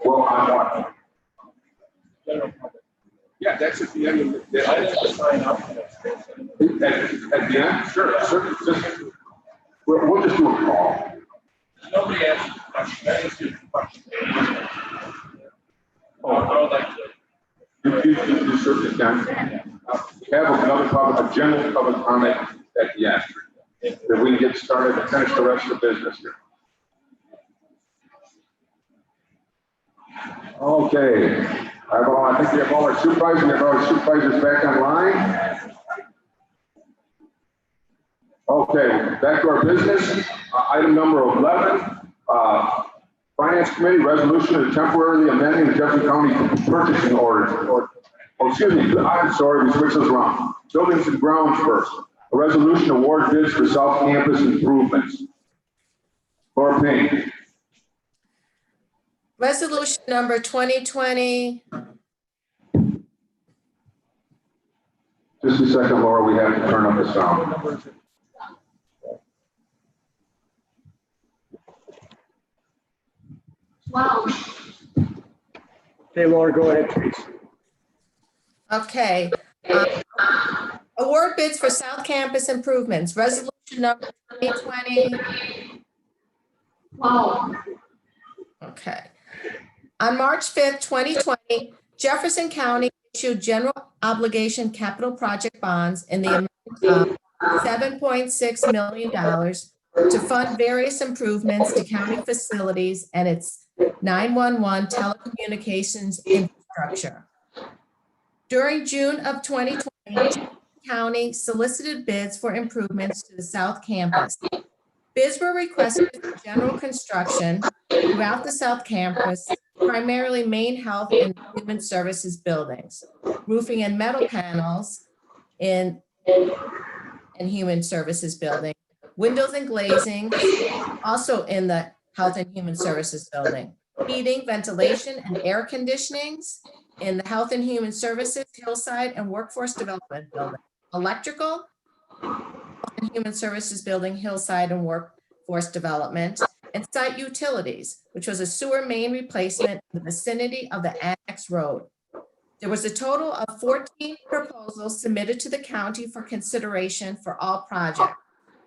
Well, on what? Yeah, that's at the end of the. I didn't sign up. At the end, sure. We'll just do a call. Nobody asked a question. I just do a question. I would like to. You certainly can. Have another public, a general public comment at the end. That we can get started and finish the rest of the business here. Okay. I think we have all our supervisors. We have all our supervisors back online. Okay, back to our business. Item number 11. Finance Committee resolution to temporarily amending the Jefferson County purchasing orders. Excuse me, I'm sorry, we switched those around. Buildings and grounds first. A resolution to award bids for South Campus improvements. Laura Payne. Resolution number 2020. Just a second, Laura, we have to turn up the sound. Wow. Okay, Laura, go ahead, please. Okay. Award bids for South Campus improvements. Resolution number 2020. Wow. Okay. On March 5th, 2020, Jefferson County issued general obligation capital project bonds in the amount of $7.6 million to fund various improvements to county facilities and its 911 telecommunications infrastructure. During June of 2020, Jefferson County solicited bids for improvements to the South Campus. Bids were requested for general construction throughout the South Campus, primarily main health and human services buildings, roofing and metal panels in human services building, windows and glazing, also in the health and human services building, heating, ventilation, and air conditionings in the health and human services, hillside, and workforce development building, electrical, and human services building, hillside, and workforce development, and site utilities, which was a sewer main replacement in the vicinity of the Annex Road. There was a total of 14 proposals submitted to the county for consideration for all projects,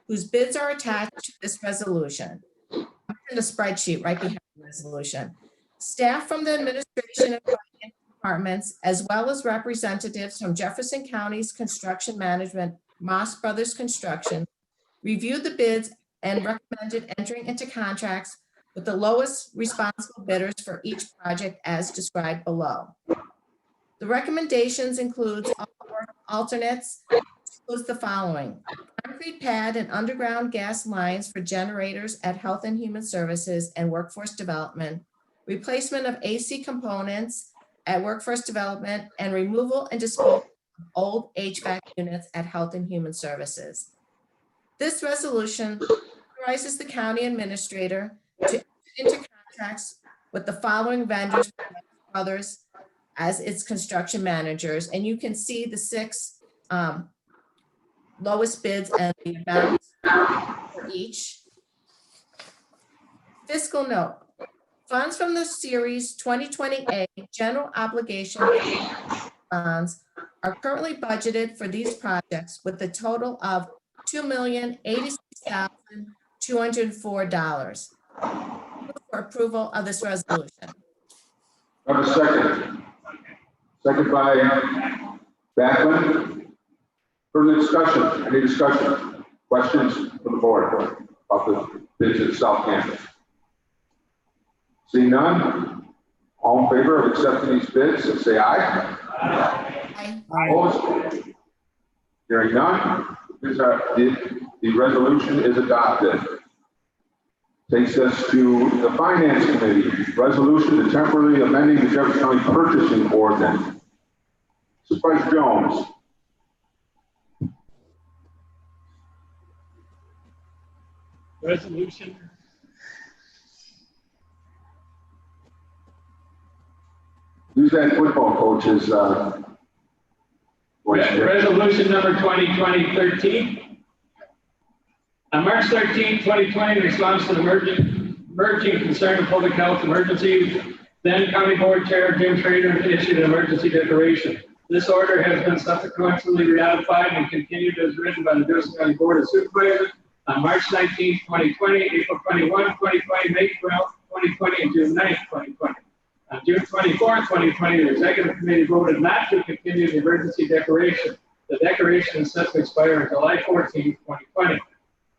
whose bids are attached to this resolution. I'm in the spreadsheet right behind the resolution. Staff from the administration and finance departments, as well as representatives from Jefferson County's construction management, Moss Brothers Construction, reviewed the bids and recommended entering into contracts with the lowest responsible bidders for each project as described below. The recommendations includes alternates, includes the following: concrete pad and underground gas lines for generators at Health and Human Services and Workforce Development, replacement of AC components at Workforce Development, and removal and disposal of old HVAC units at Health and Human Services. This resolution authorizes the county administrator to enter into contracts with the following vendors, others, as its construction managers, and you can see the 6 lowest bids and the amounts for each. Fiscal note: funds from the Series 2020A general obligation bonds are currently budgeted for these projects with a total of $2,086,204. For approval of this resolution. Have a second. Second by Backlund. Further discussion? Any discussion? Questions from the board about the bids at South Campus? Seeing none, all in favor of accepting these bids, say aye. Aye. Opposed? Hearing none, the resolution is adopted. Takes us to the Finance Committee, resolution to temporarily amending the Jefferson County purchasing ordinance. Supervisor Jones. Resolution. Who's that football coach is, Resolution number 2020-13. On March 13, 2020, in response to the emerging concern of public health emergency, then County Board Chair Jim Schrader issued an emergency declaration. This order has been subsequently ratified and continued as written by the Jefferson County Board of Supervisors on March 19, 2020, April 21, 2020, May 12, 2020, and June 9, 2020. On June 24, 2020, the Executive Committee voted not to continue the emergency declaration. The declaration is set to expire on July 14, 2020.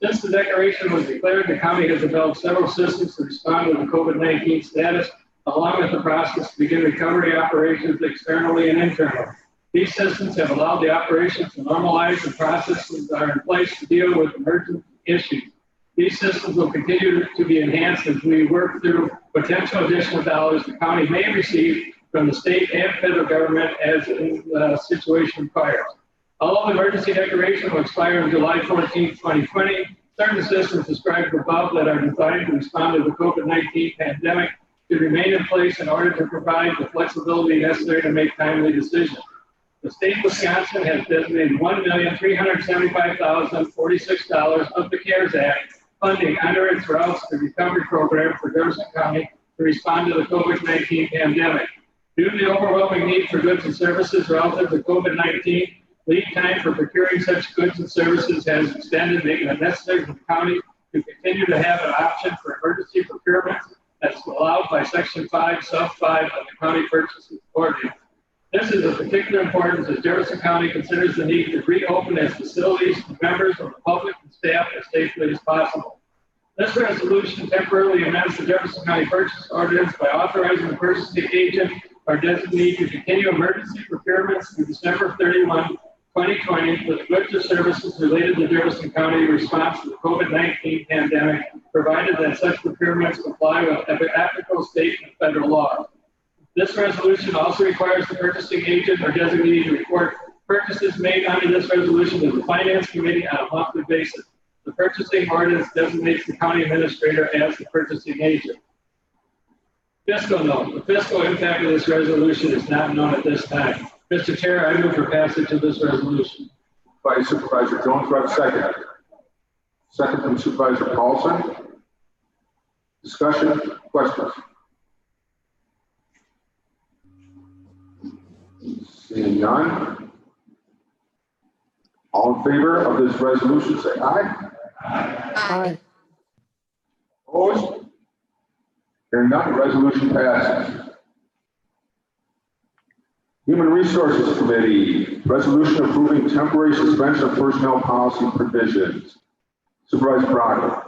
Since the declaration was declared, the county has developed several systems to respond to the COVID-19 status, along with the process to begin recovery operations externally and internally. These systems have allowed the operations to normalize and processes that are in place to deal with emergent issues. These systems will continue to be enhanced as we work through potential additional dollars the county may receive from the state and federal government as the situation requires. Although the emergency declaration will expire on July 14, 2020, certain systems described above that are designed to respond to the COVID-19 pandemic should remain in place in order to provide the flexibility necessary to make timely decisions. The state of Wisconsin has designated $1,375,046 of the CARES Act funding under its Routes to Recovery program for Jefferson County to respond to the COVID-19 pandemic. Due to the overwhelming need for goods and services relative to COVID-19, lead time for procuring such goods and services has extended, making it necessary for the county to continue to have an option for emergency procurement as allowed by Section 5, Sub 5 of the County Purchases Ordinance. This is of particular importance as Jefferson County considers the need to reopen its facilities to members of the public and staff as safely as possible. This resolution temporarily amends the Jefferson County Purchase Ordinance by authorizing the purchasing agent or designee to continue emergency procurements through December 31, 2020 for the goods or services related to Jefferson County response to the COVID-19 pandemic, provided that such procurements comply with applicable state and federal laws. This resolution also requires the purchasing agent or designee to report purchases made under this resolution to the Finance Committee on a monthly basis. The purchasing ordinance designates the county administrator as the purchasing agent. Fiscal note. The fiscal impact of this resolution is not known at this time. Mr. Chair, I move for passage of this resolution. by Supervisor Jones, do I have a second? Second from Supervisor Paulson. Discussion, questions? Seeing none. All in favor of this resolution, say aye. Aye. Opposed? Hearing none, the resolution passes. Human Resources Committee, resolution approving temporary suspension of personnel policy provisions. Supervisor Braga.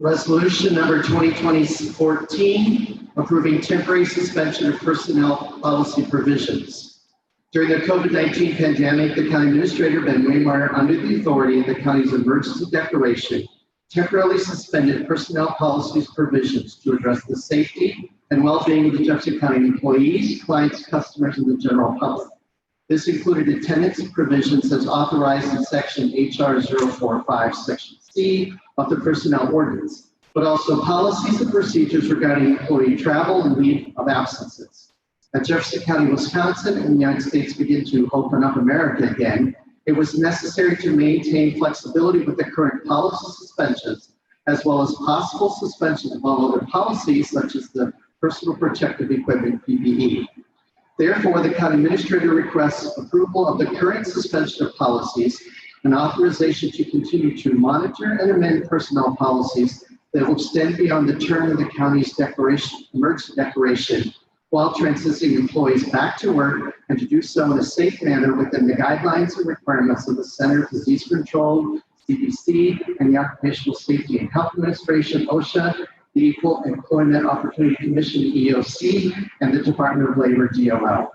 Resolution number 2020-14, approving temporary suspension of personnel policy provisions. During the COVID-19 pandemic, the county administrator, Ben Waymeyer, under the authority of the county's emergency declaration, temporarily suspended personnel policies provisions to address the safety and well-being of the Jefferson County employees, clients, customers, and the general public. This included attendance provisions as authorized in Section HR 045, Section C of the Personnel Ordinance, but also policies and procedures regarding employee travel and leave of absences. As Jefferson County, Wisconsin, and the United States begin to open up America again, it was necessary to maintain flexibility with the current policy suspensions, as well as possible suspension of all other policies, such as the personal protective equipment, PPE. Therefore, the county administrator requests approval of the current suspension of policies and authorization to continue to monitor and amend personnel policies that will extend beyond the term of the county's emergency declaration, while transitioning employees back to work, and to do so in a safe manner within the guidelines and requirements of the Center for Disease Control, CDC, and the Occupational Safety and Health Administration, OSHA, the Equal Employment Opportunity Commission, EOC, and the Department of Labor, DOL.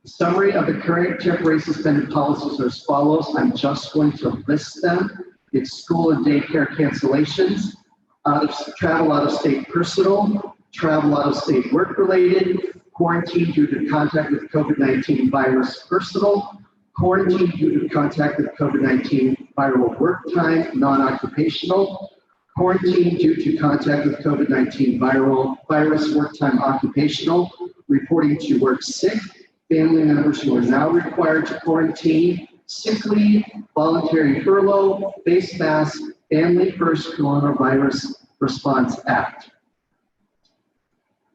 The summary of the current temporary suspended policies are as follows. I'm just going to list them. It's school and daycare cancellations, travel out of state personal, travel out of state work related, quarantine due to contact with COVID-19 virus personal, quarantine due to contact with COVID-19 viral work time, non-occupational, quarantine due to contact with COVID-19 virus, work time occupational, reporting to work sick, family members who are now required to quarantine, sick leave, voluntary furlough, face mask, Family First Coronavirus Response Act.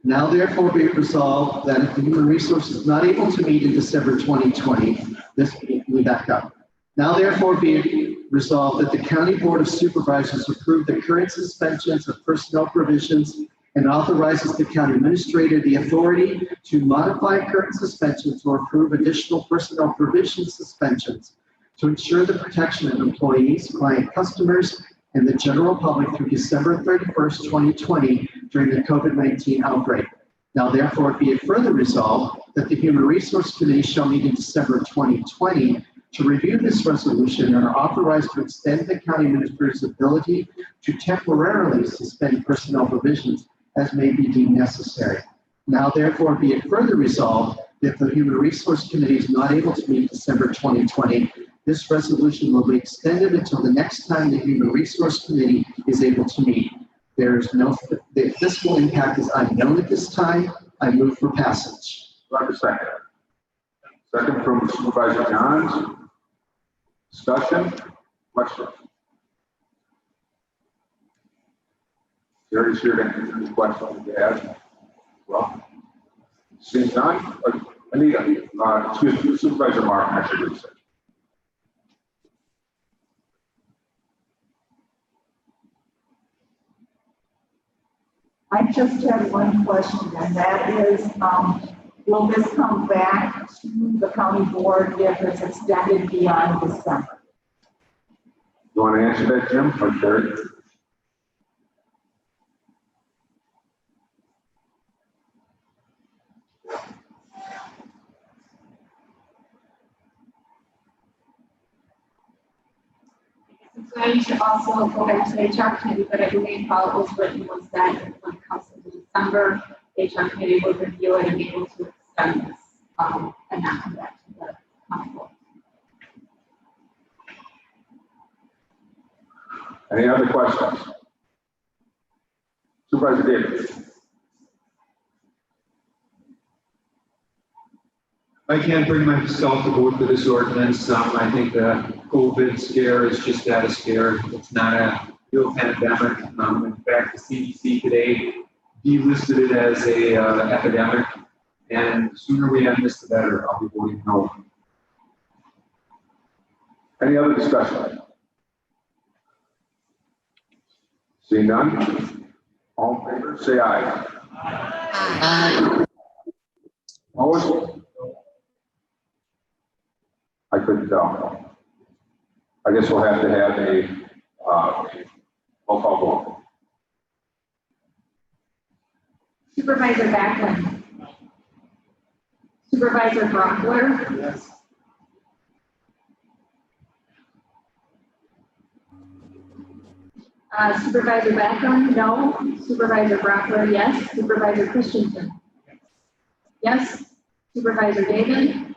Now therefore be it resolved that if the Human Resources is not able to meet in December 2020, we back up. Now therefore be it resolved that the County Board of Supervisors approve the current suspensions of personnel provisions and authorizes the county administrator the authority to modify current suspensions or approve additional personnel provision suspensions to ensure the protection of employees, client customers, and the general public through December 31st, 2020 during the COVID-19 outbreak. Now therefore be it further resolved that the Human Resource Committee shall meet in December 2020 to review this resolution and are authorized to extend the county administrator's ability to temporarily suspend personnel provisions as may be deemed necessary. Now therefore be it further resolved that the Human Resource Committee is not able to meet December 2020, this resolution will be extended until the next time the Human Resource Committee is able to meet. The fiscal impact is unknown at this time. I move for passage. Do I have a second? Second from Supervisor Johns. Discussion? Question? Gary's here to answer any questions you have. Well, seeing none, Anita, excuse me, Supervisor Martin, I should say. I just had one question, and that is, will this come back to the county board if it's extended beyond December? You want to answer that, Jim, or Terry? It's going to also go back to the HR committee, but I believe how it was written was that when it comes into December, the HR committee will review it and be able to extend this, and not come back to the county board. Any other questions? Supervisor Davis. I can't bring myself to vote for this ordinance. I think the COVID scare is just that, a scare. It's not a real pandemic. In fact, the CDC today delisted it as a epidemic, and the sooner we end this, the better. I'll be voting no. Any other discussion? See none? All in favor, say aye. Aye. Opposed? I couldn't tell. I guess we'll have to have a roll call vote. Supervisor Backlund. Supervisor Brockler. Yes. Supervisor Backlund, no. Supervisor Brockler, yes. Supervisor Christensen. Yes. Supervisor David.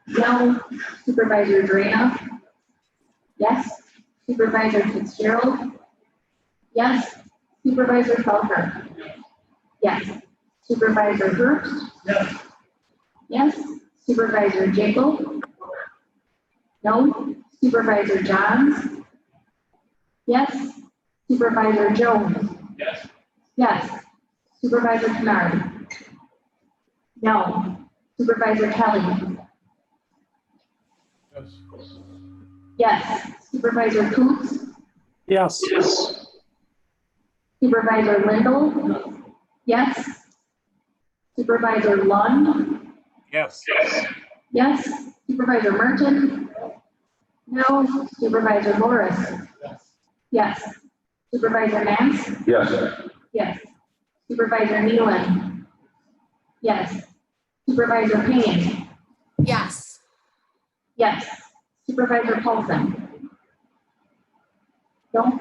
No. Supervisor Drana. Yes. Supervisor Fitzgerald. Yes. Supervisor Felker. Yes. Supervisor Herbst. Yes. Yes. Supervisor Jekyll. No. Supervisor Johns. Yes. Supervisor Jones. Yes. Yes. Supervisor Kennard. No. Supervisor Kelly. Yes. Yes. Supervisor Coots. Yes. Supervisor Lindell. Yes. Supervisor Lund. Yes. Yes. Supervisor Merton. No. Supervisor Morris. Yes. Supervisor Nance. Yes. Yes. Supervisor Nealon. Yes. Supervisor Payne. Yes. Yes. Supervisor Paulson. No.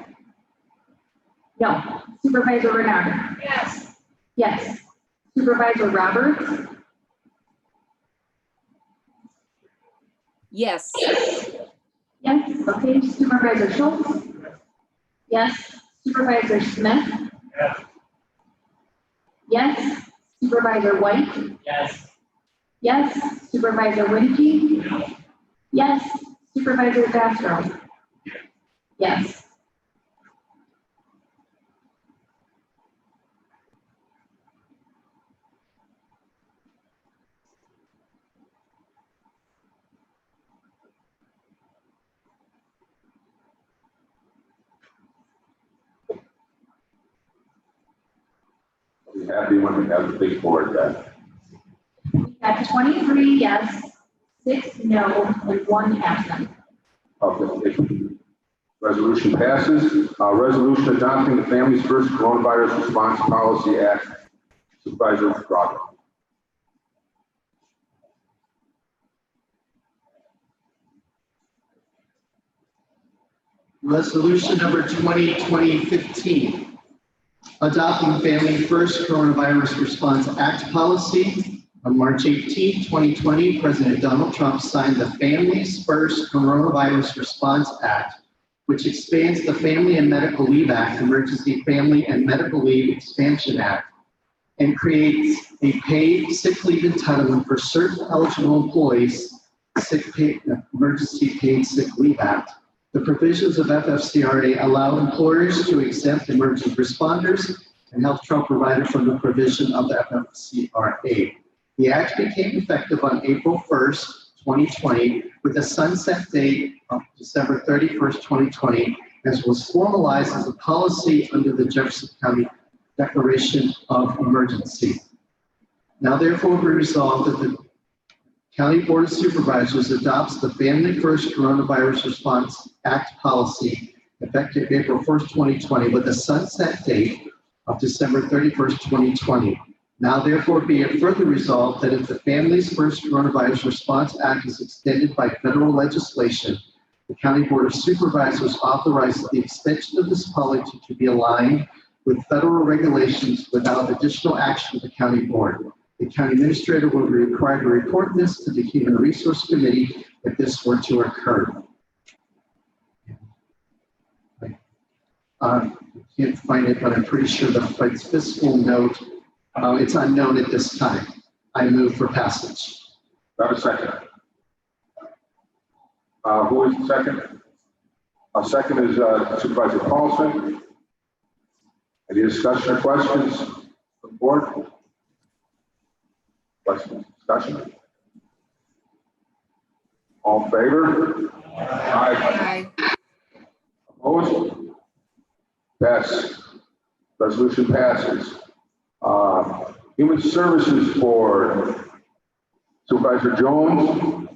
No. Supervisor Renard. Yes. Yes. Supervisor Roberts. Yes. Yes, okay, Supervisor Schultz? Yes, Supervisor Smith? Yes. Yes, Supervisor White? Yes. Yes, Supervisor Winkie? Yes, Supervisor Castro? Yes. I'll be happy when we have the big board then. We have 23 yes, 6 no, and 1 absent. Okay. Resolution passes. Resolution adopting the Families First Coronavirus Response Policy Act. Supervisor Broadbent. Resolution number 2020-15, adopting Family First Coronavirus Response Act policy. On March 18, 2020, President Donald Trump signed the Families First Coronavirus Response Act, which expands the Family and Medical Leave Act, Emergency Family and Medical Leave Expansion Act, and creates a paid sick leave entitlement for certain eligible employees, Emergency Paid Sick Leave Act. The provisions of FFCRA allow employers to exempt emergency responders and healthcare providers from the provision of the FFCRA. The act became effective on April 1st, 2020, with a sunset date of December 31st, 2020, as was formalized as a policy under the Jefferson County Declaration of Emergency. Now therefore be resolved that the County Board of Supervisors adopts the Family First Coronavirus Response Act policy effective April 1st, 2020, with a sunset date of December 31st, 2020. Now therefore be it further resolved that if the Families First Coronavirus Response Act is extended by federal legislation, the County Board of Supervisors authorizes the extension of this policy to be aligned with federal regulations without additional action of the County Board. The county administrator will be required to report this to the Human Resource Committee if this were to occur. I can't find it, but I'm pretty sure the fiscal note, it's unknown at this time. I move for passage. Do I have a second? Who is the second? Second is Supervisor Paulson. Any discussion or questions from the board? Questions, discussion? All in favor? Aye. Opposed? Pass. Resolution passes. Human Services Board. Supervisor Jones.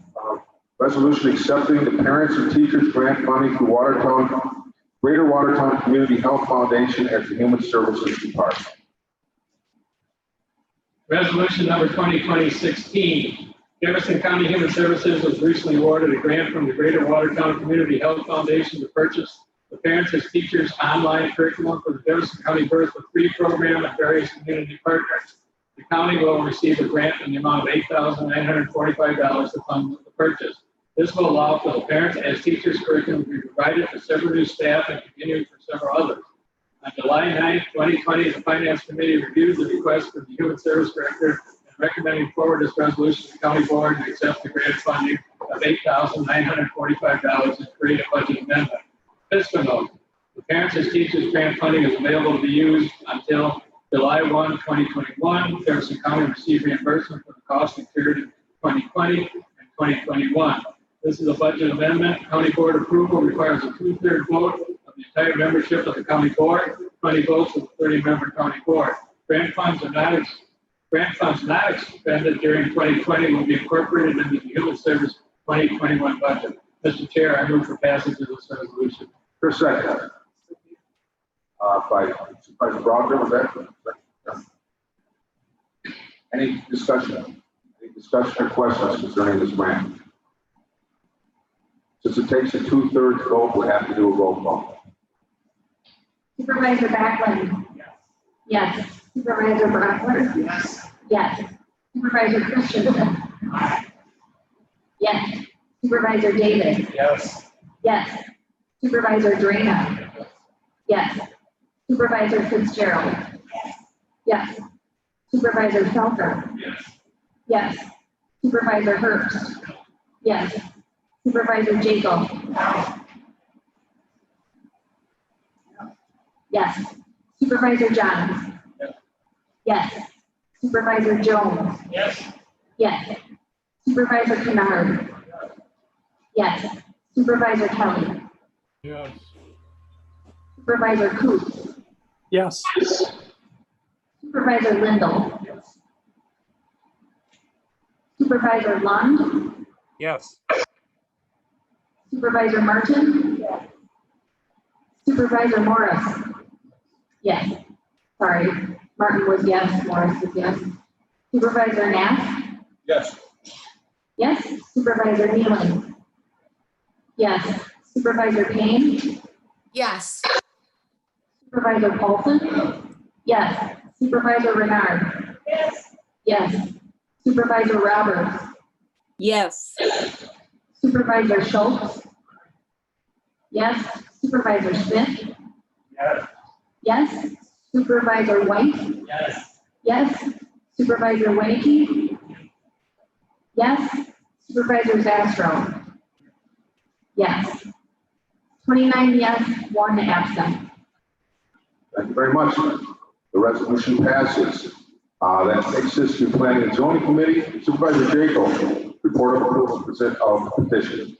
Resolution accepting the Parents and Teachers Grant funding through Greater Watertown Community Health Foundation as the Human Services Department. Resolution number 2020-16. Jefferson County Human Services was recently awarded a grant from the Greater Watertown Community Health Foundation to purchase the Parents as Teachers online curriculum for the Jefferson County Birth for Free program and various community partners. The county will receive a grant in the amount of $8,945 to fund the purchase. This will allow for the Parents as Teachers curriculum to be provided for several new staff and continued for several others. On July 9th, 2020, the Finance Committee reviewed the request from the Human Service Director and recommending forward this resolution to the County Board and accept the grant funding of $8,945 and create a budget amendment. Fiscal note: the Parents as Teachers grant funding is available to be used until July 1, 2021. Jefferson County received reimbursement for the cost incurred in 2020 and 2021. This is a budget amendment. County Board approval requires a 2/3 vote of the entire membership of the County Board, 20 votes of the 30-member County Board. Grant funds not expended during 2020 will be incorporated into the Human Service 2021 budget. Mr. Chair, I move for passage of this resolution. For a second. By Supervisor Broadbent, was that? Any discussion? Any discussion or questions concerning this grant? Since it takes a 2/3 vote, we'll have to do a roll call. Supervisor Backlund? Yes. Supervisor Brockler? Yes. Yes. Supervisor Christensen? Yes. Supervisor Davis? Yes. Yes. Supervisor Drana? Yes. Supervisor Fitzgerald? Yes. Supervisor Felker? Yes. Supervisor Herbst? Yes. Supervisor Jacob? Yes. Supervisor Johns? Yes. Supervisor Jones? Yes. Yes. Supervisor Kennard? Yes. Supervisor Kelly? Yes. Supervisor Coates? Yes. Supervisor Lindell? Supervisor Lund? Yes. Supervisor Martin? Supervisor Morris? Yes. Sorry, Martin was yes, Morris was yes. Supervisor Nass? Yes. Yes. Supervisor Nealon? Yes. Supervisor Payne? Yes. Supervisor Paulson? Yes. Supervisor Renard? Yes. Supervisor Roberts? Yes. Supervisor Schultz? Yes. Supervisor Smith? Yes. Yes. Supervisor White? Yes. Yes. Supervisor Winnicky? Yes. Supervisor Zastro? Yes. 29 yes, 1 absent. Thank you very much. The resolution passes. That takes us to Planning and Zoning Committee. Supervisor Jacob, report of approval of petition.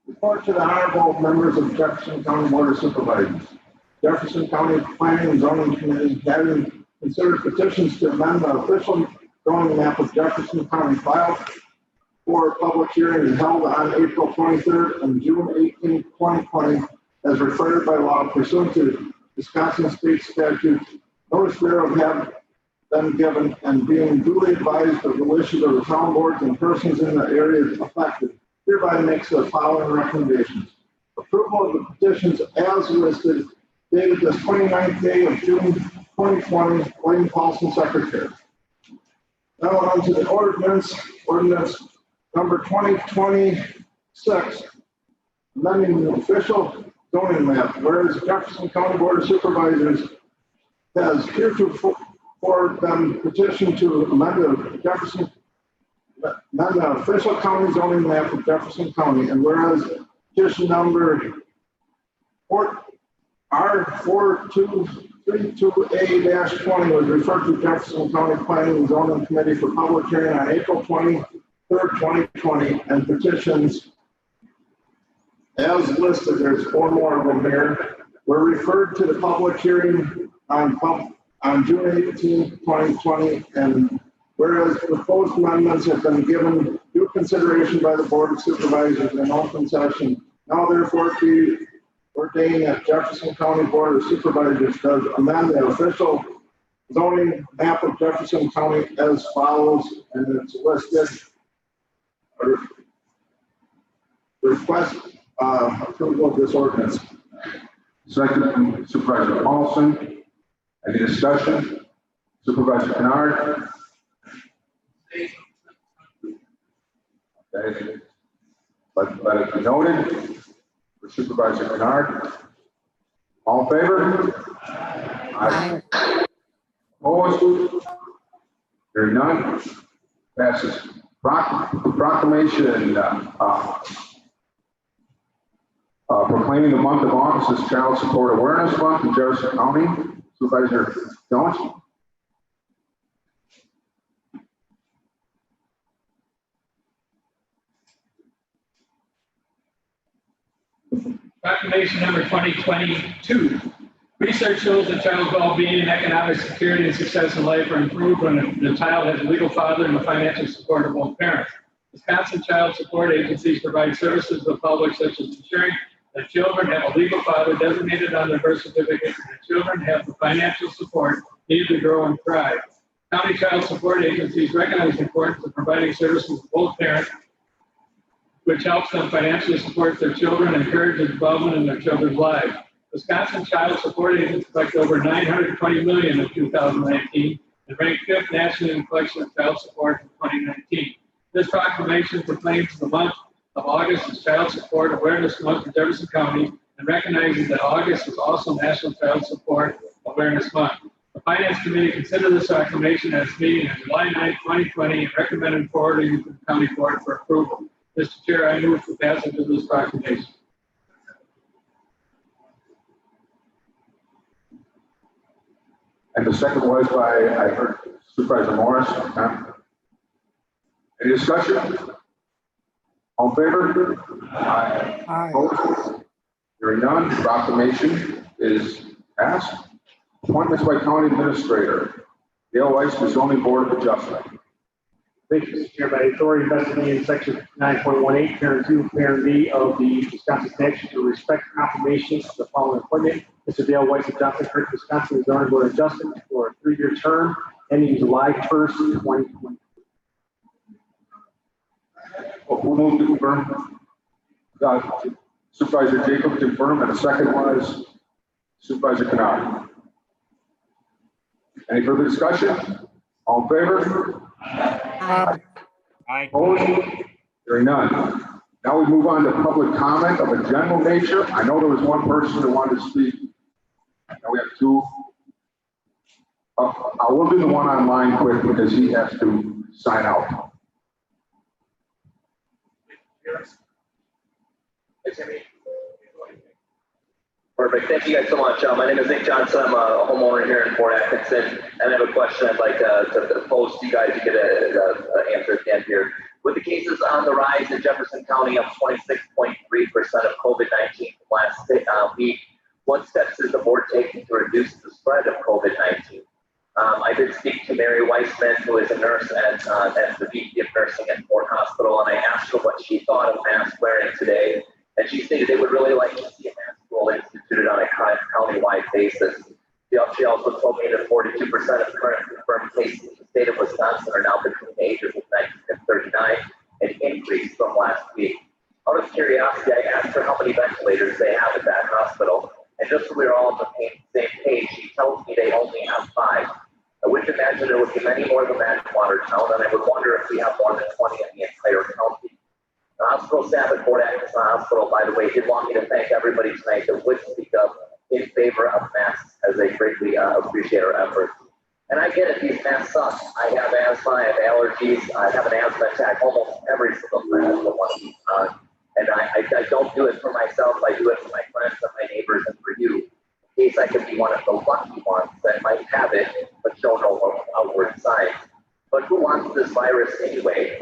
Report to the honorable members of Jefferson County Board of Supervisors. Jefferson County Planning and Zoning Committee having considered petitions to amend the official zoning map of Jefferson County filed for public hearing held on April 23rd and June 18th, 2020, as required by law pursuant to Wisconsin state statutes. Notice thereof have been given and being duly advised of the wishes of the town boards and persons in the areas affected, hereby makes the following recommendations. Approval of the petitions as listed, dated the 29th day of June 2020, William Paulson, Secretary. Now on to the ordinance number 2026, amending the official zoning map, whereas Jefferson County Board of Supervisors has heretofore been petitioned to amend the official county zoning map of Jefferson County, and whereas petition number R4232A-20 was referred to Jefferson County Planning and Zoning Committee for public hearing on April 23rd, 2020, and petitions as listed, there's 4 more of them here, were referred to the public hearing on June 18th, 2020, and whereas proposed amendments have been given due consideration by the Board of Supervisors in open session, now therefore be ordained that Jefferson County Board of Supervisors does amend the official zoning map of Jefferson County as follows, and it's listed. Request approval of this ordinance. Second from Supervisor Paulson. Any discussion? Supervisor Kennard. Okay. Let it be noted for Supervisor Kennard. All in favor? Aye. Opposed? Hearing none. Passes. Proclamation proclaiming the month of August as Child Support Awareness Month in Jefferson County. Supervisor Jones. Proclamation number 2022. Research shows that child's well-being and economic security and success in life are improved when the child has a legal father and the financial support of both parents. Wisconsin child support agencies provide services to the public, such as ensuring that children have a legal father designated on their birth certificate and that children have the financial support needed to grow and thrive. County child support agencies recognize the importance of providing services to both parents which helps them financially support their children and encourages development in their children's lives. Wisconsin Child Support Agents collect over $920 million in 2019 and ranked 5th nationally in collection of child support in 2019. This proclamation proclaims the month of August as Child Support Awareness Month for Jefferson County and recognizes that August is also National Child Support Awareness Month. The Finance Committee considered this proclamation at its meeting on July 9, 2020, and recommended forwarding it to the County Board for approval. Mr. Chair, I move for passage of this proclamation. And the second was by, I heard Supervisor Morris. Any discussion? All in favor? Aye. Opposed? Hearing none, proclamation is passed. Appointments by County Administrator. Dale Weiss, the Zoning Board of Adjustment. Thank you, Mr. Chair. By authority vested in me in section 9.18, parent 2, parent B of the Wisconsin statute to respect confirmation of the following appointment. Mr. Dale Weiss of Johnson Creek, Wisconsin, Zoning Board of Adjustment for a 3-year term ending July 1st, 2020. Who moved to confirm? Supervisor Jacob confirmed, and the second was Supervisor Kennard. Any further discussion? All in favor? Aye. Opposed? Hearing none. Now we move on to public comment of a general nature. I know there was one person that wanted to speak. Now we have two. We'll do the one online quick because he has to sign out. Perfect. Thank you guys so much. My name is Nick Johnson. I'm a homeowner here in Fort Atkinson, and I have a question I'd like to pose to you guys to get an answer at the end here. With the cases on the rise in Jefferson County of 26.3% of COVID-19 from last week, what steps is the board taking to reduce the spread of COVID-19? I did speak to Mary Weissman, who is a nurse at the VP of Nursing at Fort Hospital, and I asked her what she thought of mask wearing today, and she stated they would really like to see a mask rule instituted on a county-wide basis. She also told me that 42% of current confirmed cases in the state of Wisconsin are now between the ages of 19 and 39, an increase from last week. Out of curiosity, I asked her how many ventilators they have at that hospital, and just so we're all on the same page, she tells me they only have 5. I wouldn't imagine there would be many more than that in Watertown, and I would wonder if we have more than 20 in the entire county. The hospital staff at Fort Atkinson Hospital, by the way, did want me to thank everybody tonight that would speak up in favor of masks, as they greatly appreciate our efforts. And I get it, these masks suck. I have asthma, I have allergies, I have an asthma attack almost every single time I put one of these on. And I don't do it for myself, I do it for my friends and my neighbors and for you. In case I could be one of the lucky ones that might have it, but show no outward signs. But who wants this virus anyway?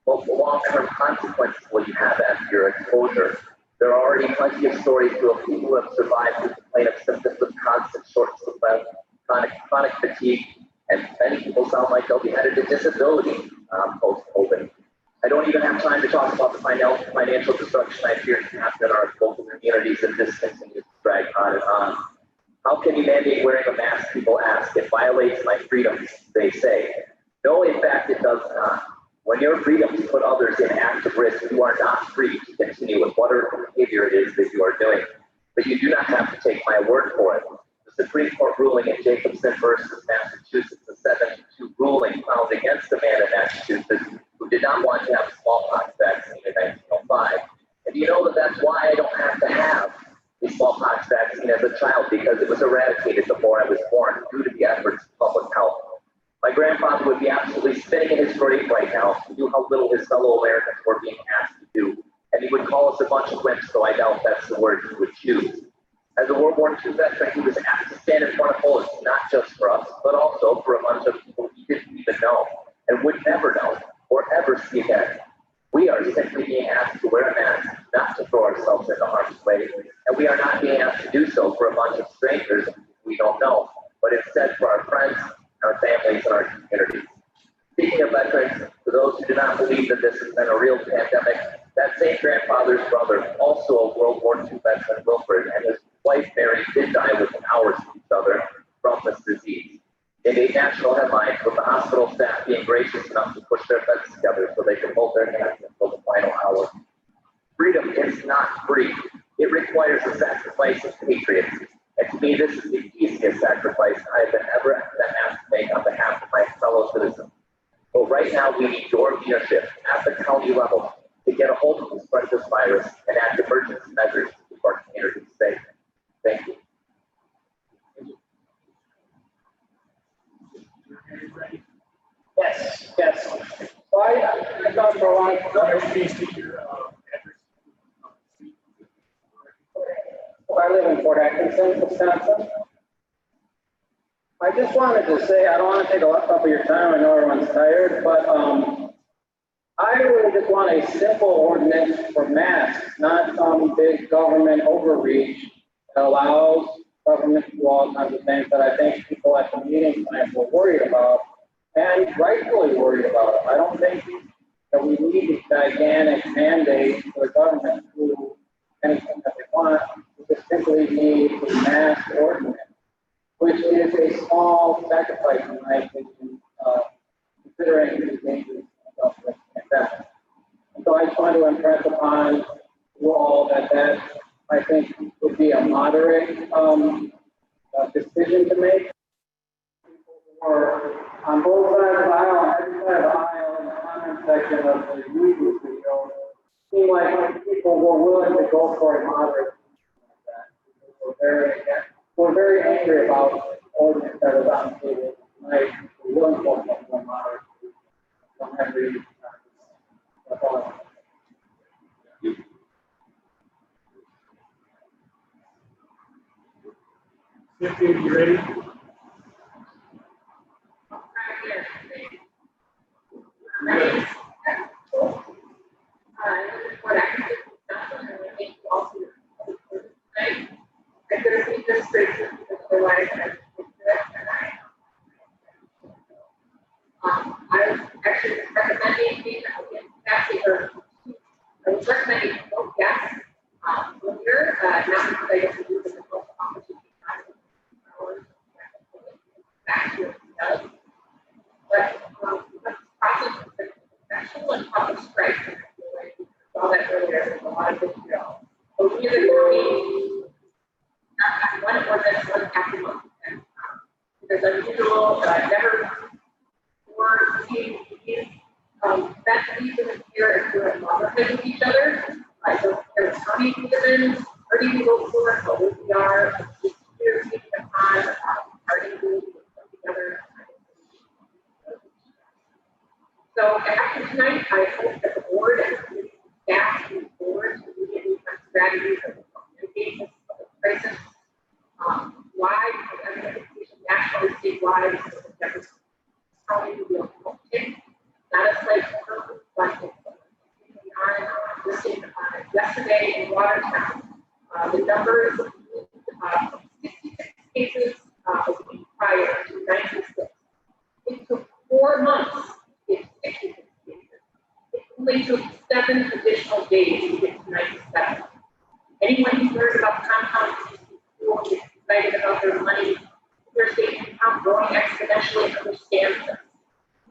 What long-term consequences will you have after your exposure? There are already plenty of stories of people who have survived who complain of symptoms of constant shortness of breath, chronic fatigue, and many people sound like they'll be headed to disability post-COVID. I don't even have time to talk about the financial destruction I fear can happen in our local communities if this continues to drag on and on. How can you mandate wearing a mask, people ask? It violates my freedoms, they say. No, in fact, it does not. When your freedom to put others in active risk, you are not free to continue with whatever behavior it is that you are doing. But you do not have to take my word for it. The Supreme Court ruling in Jacobson versus Massachusetts, a 7-2 ruling found against a man in Massachusetts who did not want to have a smallpox vaccine in 1905. And you know that's why I don't have to have a smallpox vaccine as a child, because it was eradicated before I was born due to the efforts of public health. My grandfather would be absolutely spinning in his grave right now if he knew how little his fellow Americans were being asked to do. And he would call us a bunch of wimps, so I doubt that's the word he would choose. As a World War II veteran, he was asked to stand in front of bullets, not just for us, but also for a bunch of people he didn't even know and would never know or ever see again. We are simply being asked to wear a mask, not to throw ourselves into harm's way, and we are not being asked to do so for a bunch of strangers we don't know, but instead for our friends, our families, and our communities. Speaking of veterans, for those who do not believe that this has been a real pandemic, that same grandfather's brother, also a World War II veteran, Wilfred, and his wife Mary did die within hours of each other from this disease. It made national headlines with the hospital staff being gracious enough to push their beds together so they could hold their hands until the final hour. Freedom is not free. It requires a sacrifice of patriots. And to me, this is the easiest sacrifice I have ever been asked to make on behalf of my fellow citizens. But right now, we need your leadership at the county level to get a hold of this precious virus and act emergency measures to keep our communities safe. Thank you. Yes, yes. So I thought for a while, I live in Fort Atkinson, Wisconsin. I just wanted to say, I don't want to take a lot of your time, I know everyone's tired, but I really just want a simple ordinance for masks, not some big government overreach that allows government to do all kinds of things that I think people at the meeting tonight were worried about, and rightfully worried about. I don't think that we need a gigantic mandate for the government to do anything that they want. We just simply need a mask ordinance, which is a small sacrifice, in my opinion, considering the dangers of the pandemic. And so I just want to impress upon you all that I think would be a moderate decision to make. Or on both sides of the aisle, every side of the aisle, in the comment section of the YouTube video, seemed like people were willing to go for a moderate like that. We're very angry about the ordinance that was on the table tonight. We're willing for something moderate from every side. That's all I want. Cynthia, you ready? I actually recommending I was recommending both yes earlier, not because I get to do the most opportunity back to it, but the process of professional and public strike, I saw that earlier, there's a lot of good deal. But we as a county, not one ordinance, one after month. There's unusual, never before seen that season here and doing motherhood with each other. So there's county divisions, 30 people who are what we are, just here taking upon party groups together. So after tonight, I hope that the board and staff move forward to really strategies of mitigation of the crisis. Why? Because education nationally, statewide, Jefferson County will be able to take not a slate for but on listing yesterday in Watertown. The numbers 66 cases a week prior to 96. It took 4 months to get 66 cases. It only took 7 additional days to get to 97. Anyone who hears about compound school gets excited about their money, their savings account growing exponentially understands this.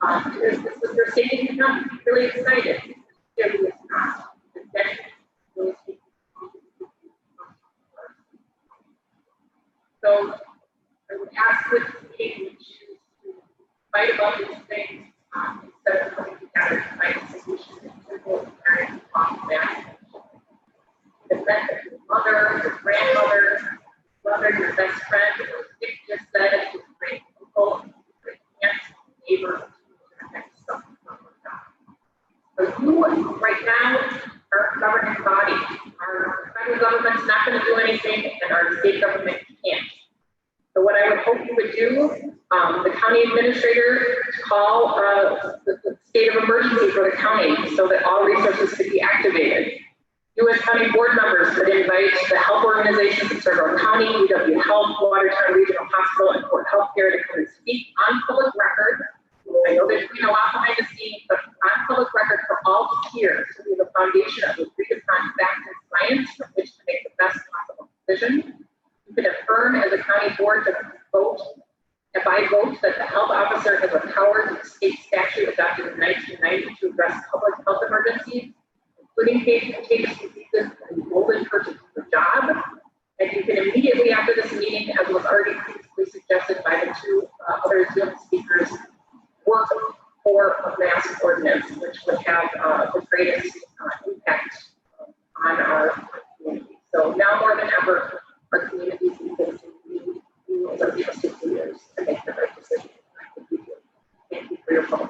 Because this is their savings account, really excited. There is not. So I would ask with the meeting to fight about these things instead of coming together to find a solution in simple parents on that. The fact that your mother, your grandmother, brother, your best friend, or Dick just said, your great uncle, your aunt, neighbor, something like that. So you right now are a governing body. Our federal government's not going to do anything, and our state government can't. So what I would hope you would do, the county administrator to call the state of emergency for the county so that all resources could be activated. You as county board members could invite the health organizations that serve our county, UW Health, Watertown Regional Hospital, and Fort Healthcare to come and speak on public record. I know there's been a lot behind the scenes, but on public record for all to hear, so we have a foundation of agreed upon facts and science from which to make the best possible decision. You can affirm as a county board to vote If I vote that the health officer has a power to the state statute adopted in 1990 to address public health emergencies, including contagious diseases and golden person to the job, and you can immediately after this meeting, as was already previously suggested by the two other Zoom speakers, work for a mask ordinance, which would have the greatest impact on our community. So now more than ever, our communities and citizens need you as our trusted leaders to make the right decision. Thank you for your phone.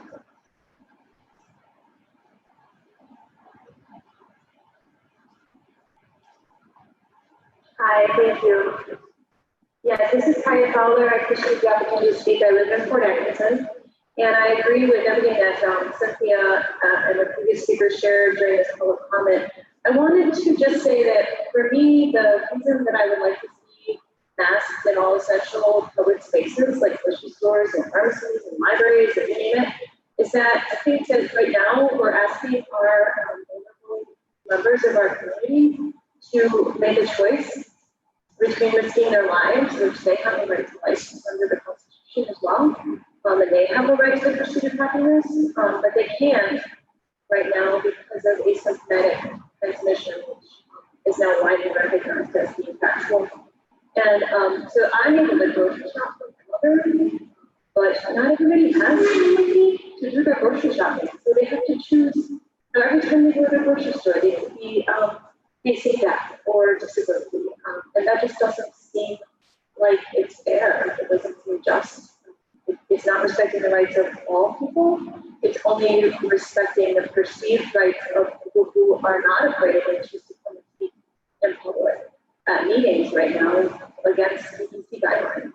Hi, thank you. Yes, this is Kaya Fowler. I appreciate the opportunity to speak. I live in Port Atkinson, and I agree with everything that Cynthia and the previous speakers shared during this public comment. I wanted to just say that for me, the reason that I would like to see masks in all essential public spaces like grocery stores and pharmacies and libraries and you name it, is that I think that right now we're asking our members of our community to make a choice between risking their lives, which they have a right to license under the Constitution as well, and they have a right to pursue happiness, but they can't right now because of asymptomatic transmission, which is now widely recognized as being factual. And so I'm able to grocery shop with my mother, but not everybody has the money to do their grocery shopping, so they have to choose. So every time they go to the grocery store, they could be facing death or disability, and that just doesn't seem like it's fair. It doesn't seem just. It's not respecting the rights of all people. It's only respecting the perceived rights of people who are not afraid of it, choose to come and speak in public at meetings right now against CDC guidelines.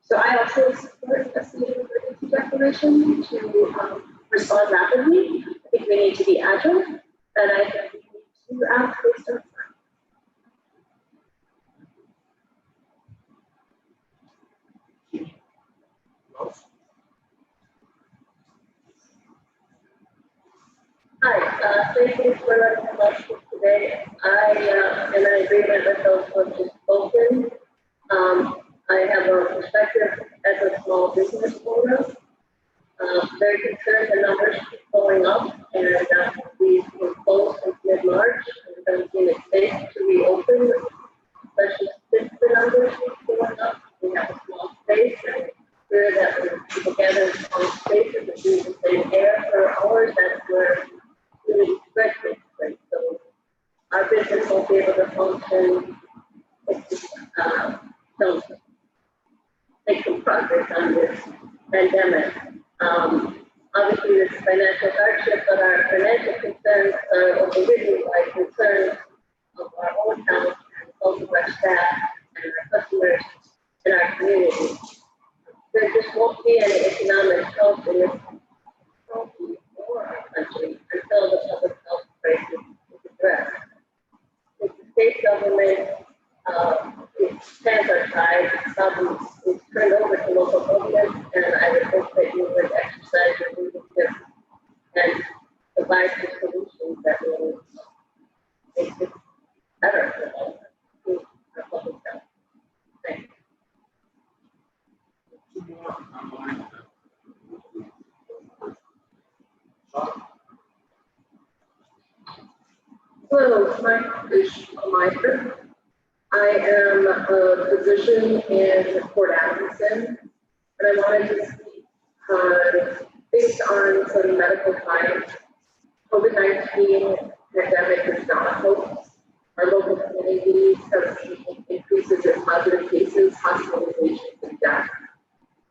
So I also support a state of emergency declaration to respond rapidly. I think we need to be agile, and I think we need to act based on. Hi, thank you for letting me speak today. I am in agreement with those who have just spoken. I have a perspective as a small business owner. Very concerned the numbers keep going up, and we were closed since mid-March and don't seem it's safe to reopen, especially since the numbers keep going up. We have a small space, and where that when people gather in small spaces and do the same air for hours, that's where really spread takes place. So our business won't be able to function. Don't make some progress on this pandemic. Obviously, there's financial hardship, but our financial concerns are overridden by concerns of our own health and both of our staff and our customers in our community. There just won't be any economic health in this country or our country until the public health crisis is addressed. If the state government stands aside, it's turned over to local government, and I would hope that you would exercise your leadership and provide the solutions that will make this better for all of our public health. Thank you. Hello, my name is Meister. I am a physician in Port Atkinson, and I wanted to speak based on some medical science. COVID-19 pandemic is not a hoax. Our local communities have seen increases in positive cases, hospitalizations, and deaths.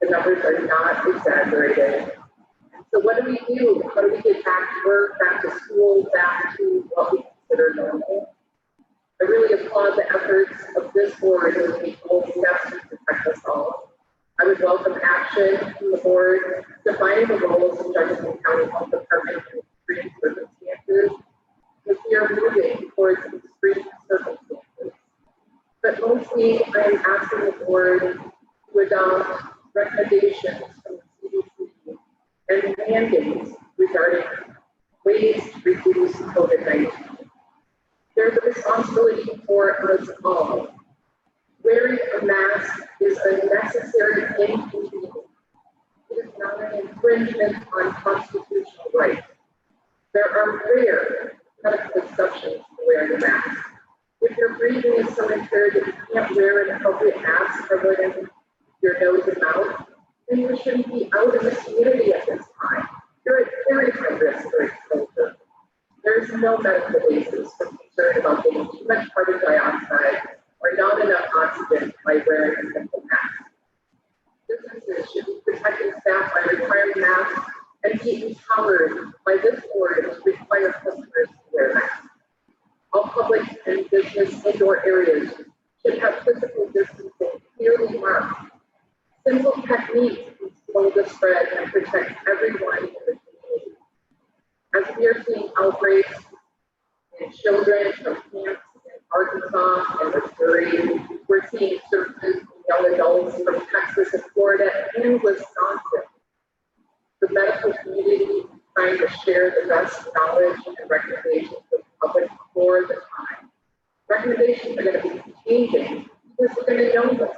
The numbers are not exaggerated. So what do we do? How do we get back to work, back to school, back to what we consider normal? I really applaud the efforts of this board as we hold steps to protect us all. I would welcome action from the board defining the roles of Jefferson County Health Department in extreme circumstances, because we are moving towards extreme circumstances. But mostly, I'm asking the board to adopt recommendations from the CDC and mandates regarding ways to reduce COVID-19. There's a responsibility for us all. Wearing a mask is a necessary inconvenience. It is not an infringement on constitutional rights. There are rare medical exceptions to wearing a mask. If your breathing is so impaired that you can't wear an appropriate mask covering your nose and mouth, then you shouldn't be out in the community at this time. You're at very high risk for exposure. There is no medical basis for concern about getting too much carbon dioxide or not enough oxygen by wearing a simple mask. Businesses should be protecting staff by requiring masks and be empowered by this board to require customers to wear masks. All public and business indoor areas should have physical distancing clearly marked. Simple techniques can slow the spread and protect everyone in the community. As we are seeing outbreaks in children from camps in Arkansas and Missouri, we're seeing surges in young adults from Texas and Florida and Wisconsin. The medical community is trying to share the best knowledge and recommendations with the public for the time. Recommendations are going to be changing because we're going to know this.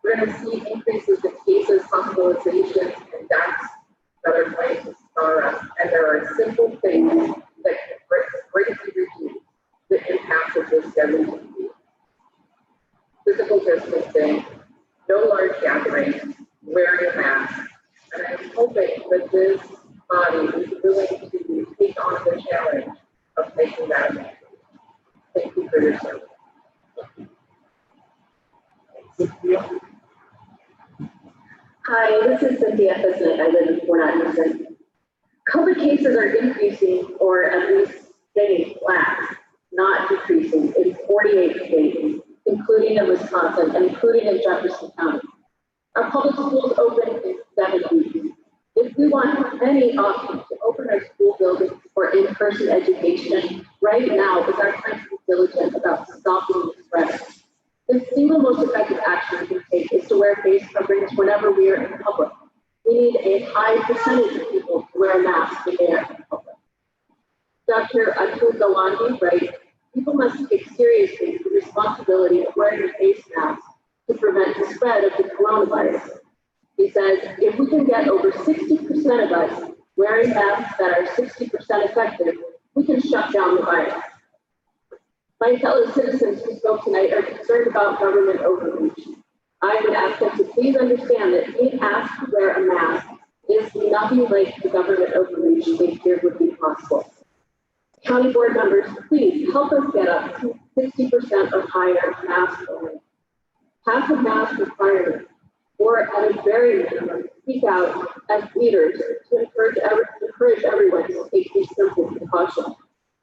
We're going to see increases in cases, hospitalizations, and deaths that are going to scar us. And there are simple things that can greatly reduce the impact of this deadly disease. Physical distancing, no large gatherings, wearing a mask. And I'm hoping that this body is willing to take on the challenge of making that a mandate. Thank you for your service. Hi, this is Cynthia Fisnick. I live in Fort Atkinson. COVID cases are increasing, or at least staying flat, not decreasing, in 48 states, including in Wisconsin and including in Jefferson County. Our public schools open in 7 weeks. If we want any option to open our school buildings for in-person education, right now is our time to be diligent about stopping the spread. The single most effective action we can take is to wear face coverings whenever we are in public. We need a high percentage of people to wear masks when they are in public. Dr. Atul Gawande writes, people must take seriously the responsibility of wearing a face mask to prevent the spread of the coronavirus. He says, if we can get over 60% of us wearing masks that are 60% effective, we can shut down the virus. My fellow citizens who spoke tonight are concerned about government overreach. I would ask them to please understand that being asked to wear a mask is nothing like the government overreach they feared would be possible. County board members, please help us get up to 60% or higher mask wearing. Pass a mask requirement, or at a very minimum, speak out as leaders to encourage everyone to take these simple precautions.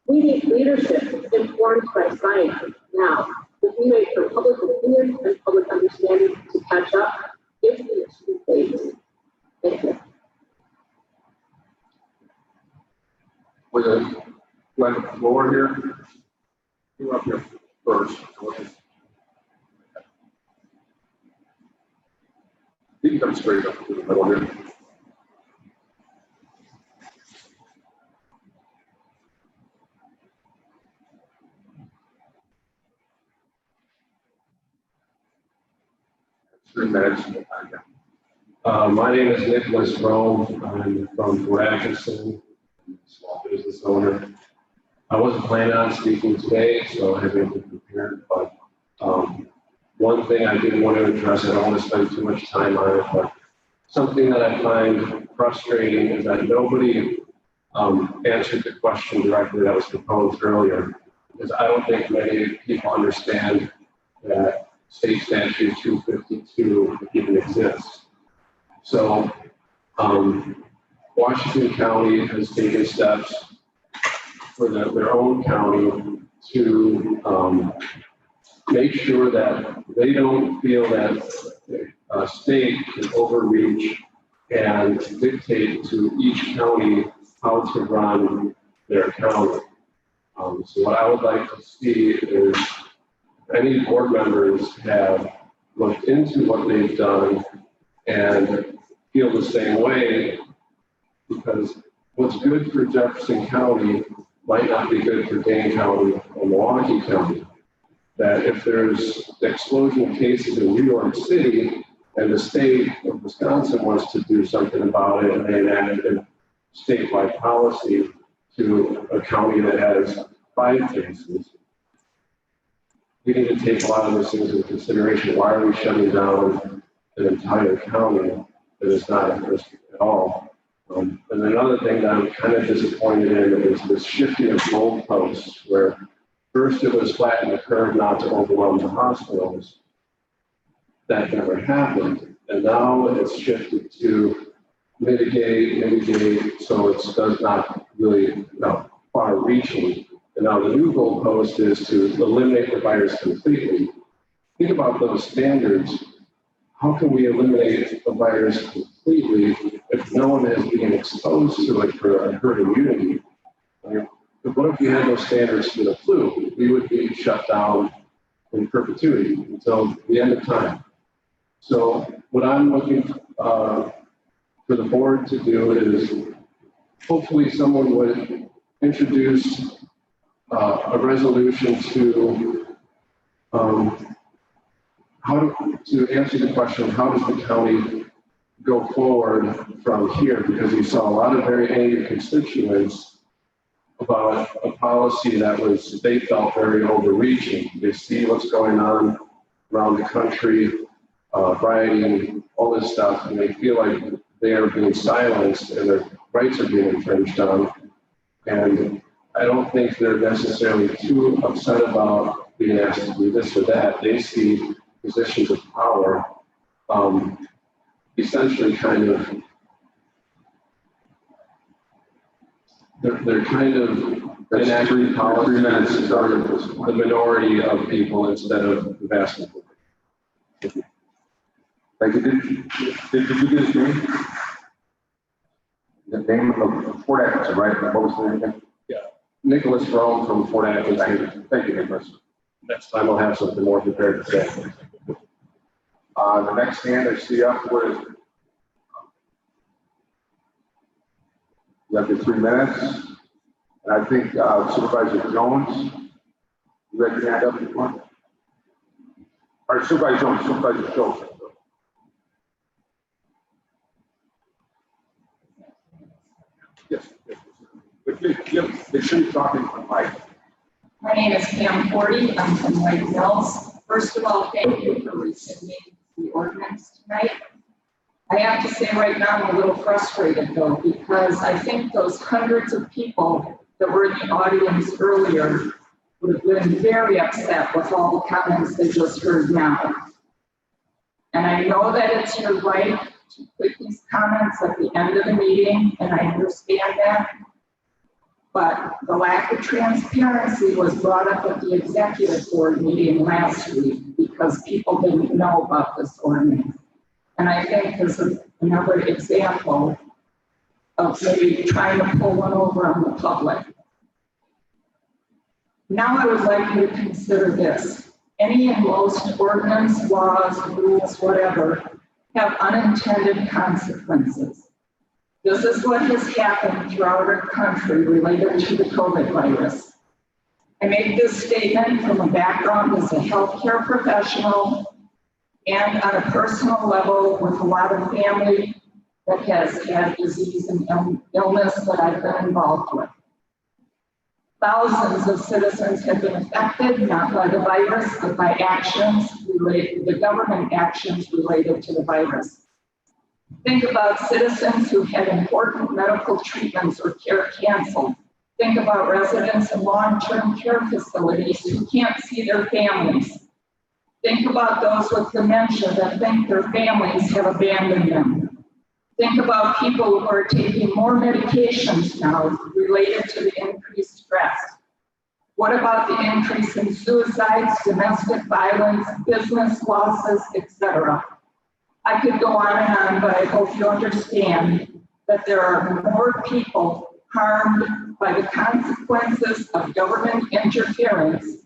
We need leadership informed by science now. If we wait for public opinion and public understanding to catch up, if we are too late. Thank you. With a floor here, you're up here first. You can come straight up to the middle here. My name is Nicholas Rome. I'm from Fort Atkinson, small business owner. I wasn't planning on speaking today, so I haven't been prepared, but one thing I did want to address, I don't want to spend too much time on it, but something that I find frustrating is that nobody answered the question directly that was proposed earlier, because I don't think many people understand that state statute 252 even exists. So Washington County has taken steps for their own county to make sure that they don't feel that a state can overreach and dictate to each county how to run their county. So what I would like to see is any board members have looked into what they've done and feel the same way, because what's good for Jefferson County might not be good for Dane County or Milwaukee County. that if there's explosion of cases in New York City and the state of Wisconsin wants to do something about it and they enacted a statewide policy to a county that has 5 cases, we need to take a lot of those things into consideration. Why are we shutting down an entire county that is not at risk at all? And another thing that I'm kind of disappointed in is this shifting of goalposts, where first it was flatten the curve not to overwhelm the hospitals. That never happened. And now it's shifted to mitigate, so it does not really far reaching. And now the new goalpost is to eliminate the virus completely. Think about those standards. How can we eliminate the virus completely if no one is being exposed to it for a herd immunity? What if we had those standards for the flu? We would be shut down in perpetuity until the end of time. So what I'm looking for the board to do is hopefully someone would introduce a resolution to to answer the question, how does the county go forward from here? Because we saw a lot of very angry constituents about a policy that they felt very overreaching. They see what's going on around the country, rioting, all this stuff, and they feel like they are being silenced and their rights are being infringed on. And I don't think they're necessarily too upset about being asked to do this or that. They see positions of power essentially kind of, they're kind of enacting policies for the minority of people instead of the vast majority. Thank you. Did you get his name? The name of Fort Atkinson, right? What was the name? Yeah. Nicholas Rome from Fort Atkinson. Thank you, Nicholas. Next time I'll have something more prepared to say. The next hand I see up was, you have your 3 minutes. And I think Supervisor Jones, you ready to hand up if you want? Or Supervisor Jones. Yes. They should be talking to Mike. My name is Pam Forty. I'm from White Mills. First of all, thank you for rescinding the ordinance tonight. I have to say right now I'm a little frustrated though, because I think those hundreds of people that were in the audience earlier would have been very upset with all the comments they just heard now. And I know that it's your right to put these comments at the end of the meeting, and I understand that. But the lack of transparency was brought up at the executive board meeting last week because people didn't know about this ordinance. And I think this is another example of maybe trying to pull one over on the public. Now I would like you to consider this. Any and most ordinance, laws, rules, whatever, have unintended consequences. This is what has happened throughout our country related to the COVID virus. I make this statement from a background as a healthcare professional and on a personal level with a lot of family that has had disease and illness that I've been involved with. Thousands of citizens have been affected, not by the virus, but by the government actions related to the virus. Think about citizens who had important medical treatments or care canceled. Think about residents in long-term care facilities who can't see their families. Think about those with dementia that think their families have abandoned them. Think about people who are taking more medications now related to the increased stress. What about the increase in suicides, domestic violence, business losses, etc.? I could go on and on, but I hope you understand that there are more people harmed by the consequences of government interference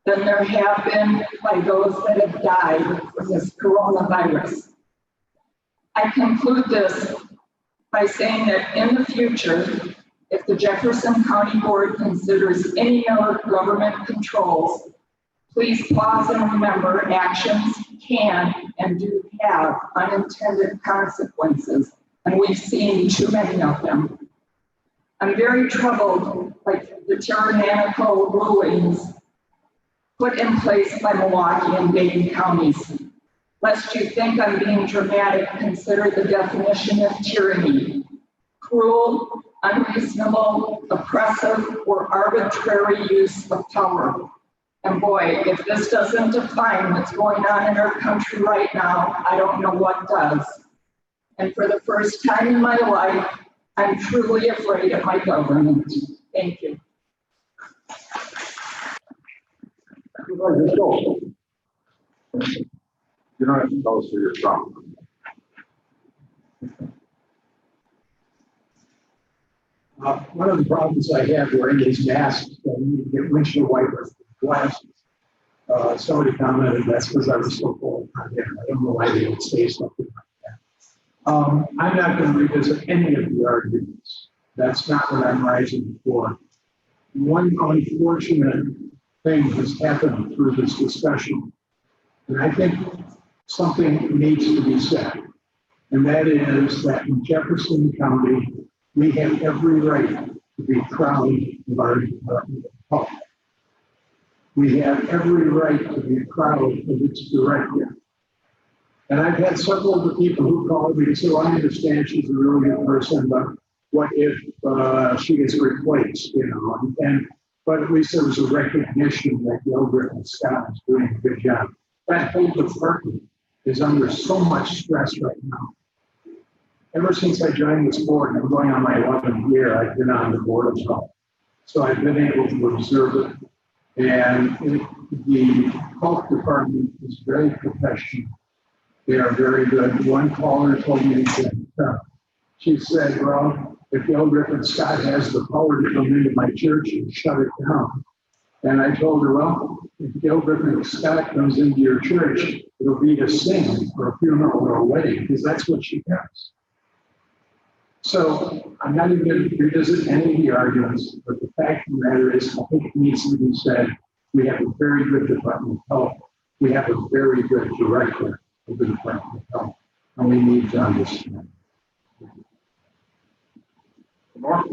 than there have been by those that have died from this coronavirus. I conclude this by saying that in the future, if the Jefferson County Board considers any other government controls, Please pause and remember, actions can and do have unintended consequences, and we've seen too many of them. I'm very troubled by the tyrannical rulings put in place by Milwaukee and Dayton counties. Lest you think I'm being dramatic, consider the definition of tyranny: cruel, unreasonable, oppressive, or arbitrary use of power. And boy, if this doesn't define what's going on in our country right now, I don't know what does. And for the first time in my life, I'm truly afraid of my government. Thank you. You don't have to tell us who you're from. One of the problems I have wearing these masks, I need to get windshield wipers, glasses. Somebody commented that's because I was so cold on there. I don't know why they would say something like that. I'm not going to revisit any of the arguments. That's not what I'm rising for. One unfortunate thing has happened through this discussion, and I think something needs to be said, and that is that in Jefferson County, we have every right to be proud of our Department of Health. We have every right to be proud of its director. And I've had several of the people who called me and said, well, I understand she's a really good person, but what if she gets replaced, you know? But at least there was a recognition that Gilbert and Scott is doing a good job. That whole department is under so much stress right now. Ever since I joined this board, and I'm going on my 11th year, I've been on the board of health. So I've been able to observe it. And the health department is very professional. They are very good. One caller told me that she said, well, if Gail Griffin Scott has the power to come into my church and shut it down. And I told her, well, if Gail Griffin Scott comes into your church, it'll be to sing or a funeral or a wedding, because that's what she does. So I'm not even going to revisit any of the arguments, but the fact of the matter is, I think it needs to be said, we have a very good Department of Health. We have a very good director of the Department of Health, and we need to understand. More?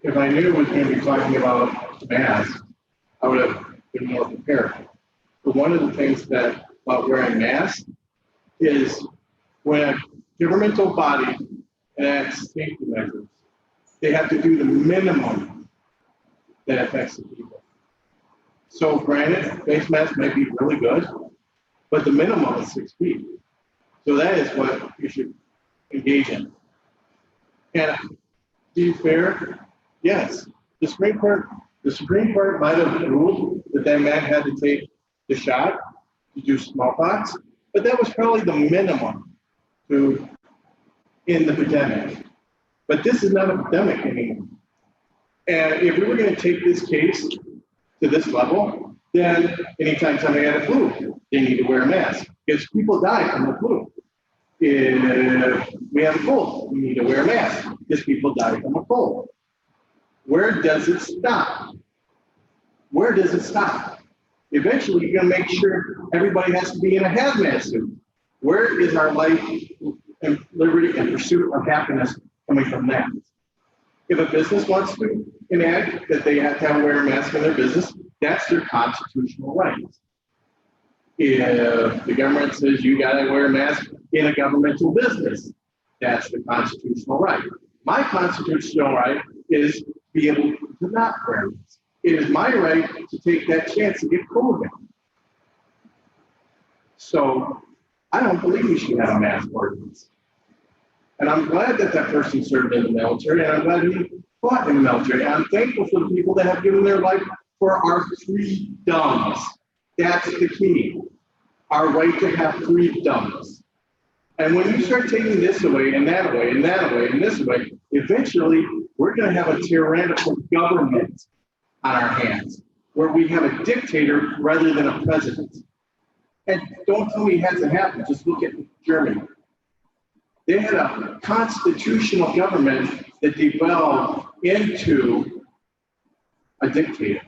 If I knew it was going to be talking about masks, I would have been more prepared. But one of the things that about wearing masks is when a governmental body enacts safety measures, they have to do the minimum that affects the people. So granted, face masks may be really good, but the minimum is 6 feet. So that is what you should engage in. And to be fair, yes, the Supreme Court might have ruled that that man had to take the shot to do smallpox, but that was probably the minimum to end the pandemic. But this is not a pandemic anymore. And if we were going to take this case to this level, then anytime somebody had a flu, they need to wear a mask because people die from the flu. If we have a cold, we need to wear a mask because people die from a cold. Where does it stop? Where does it stop? Eventually, you're going to make sure everybody has to be in a hazmat suit. Where is our life and liberty and pursuit of happiness coming from that? If a business wants to enact that they have to wear a mask in their business, that's their constitutional right. If the government says you got to wear a mask in a governmental business, that's the constitutional right. My constitutional right is to be able to not wear a mask. It is my right to take that chance to get COVID. So I don't believe we should have a mask ordinance. And I'm glad that that person served in the military, and I'm glad he fought in the military. And I'm thankful for the people that have given their life for our freedoms. That's the key. Our right to have freedoms. And when you start taking this away and that away and that away and this away, eventually we're going to have a tyrannical government on our hands, where we have a dictator rather than a president. And don't tell me it hasn't happened. Just look at Germany. They had a constitutional government that developed into a dictator.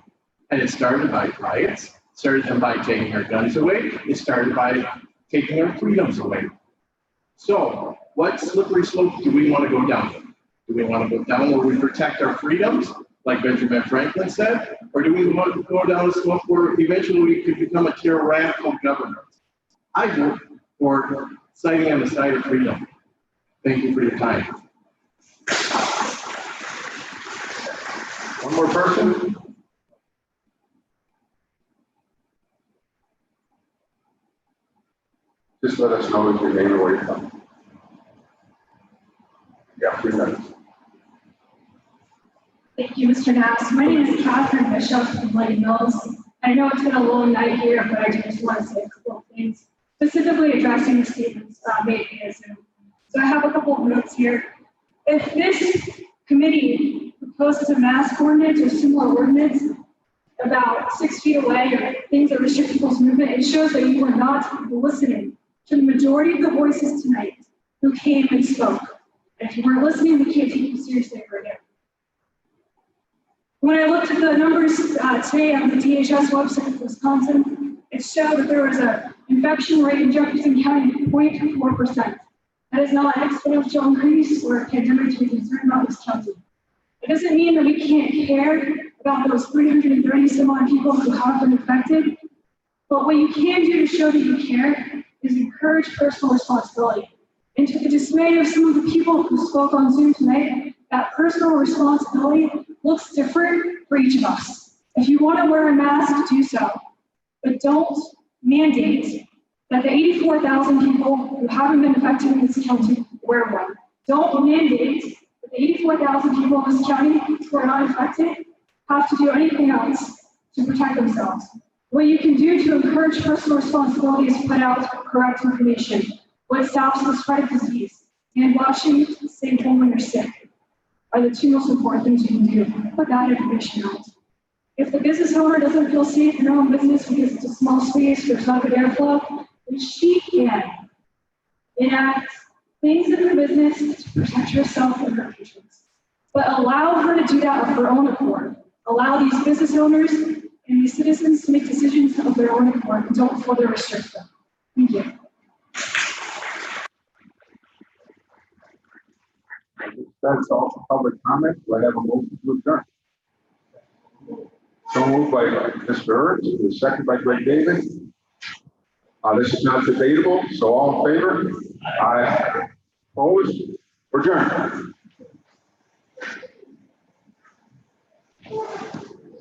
And it started by riots, started them by taking our guns away, it started by taking our freedoms away. So what slippery slope do we want to go down? Do we want to go down where we protect our freedoms, like Benjamin Franklin said? Or do we want to go down a slope where eventually we could become a tyrannical government? I vote for siding on the side of freedom. Thank you for your time. One more person? Just let us know if your name or where you're from. Yeah, 3 minutes. Thank you, Mr. Nass. My name is Catherine Bishop from Lady Mills. I know it's been a long night here, but I just want to say a couple of things, specifically addressing the statements made via Zoom. So I have a couple of notes here. If this committee proposes a mask ordinance or similar ordinance about 6 feet away or things that restrict people's movement, it shows that you are not listening to the majority of the voices tonight who came and spoke. And if you weren't listening, we can't take you seriously right now. When I looked at the numbers today on the DHS website for Wisconsin, it showed that there was an infection rate in Jefferson County of 0.4%. That is not an exponential increase or a pandemic to be concerned about this county. It doesn't mean that we can't care about those 330 some odd people who have been infected, but what you can do to show that you care is encourage personal responsibility. And to the dismay of some of the people who spoke on Zoom tonight, that personal responsibility looks different for each of us. If you want to wear a mask, do so, but don't mandate that the 84,000 people who haven't been affected in this county wear one. Don't mandate that the 84,000 people in this county who are not infected have to do anything else to protect themselves. What you can do to encourage personal responsibility is put out correct information. What stops the spread of disease? Hand washing, staying home when you're sick are the 2 most important things you can do. Put that information out. If the business owner doesn't feel safe in their own business because it's a small space, there's not good airflow, then she can enact things in her business to protect herself and her patrons. But allow her to do that of her own accord. Allow these business owners and these citizens to make decisions of their own accord and don't further restrict them. Thank you. That's all for public comment. Do I have a motion to adjourn? So moved by Mr. Ernst, second by Greg David. This is not debatable, so all in favor? Aye. Opposed? Adjourned.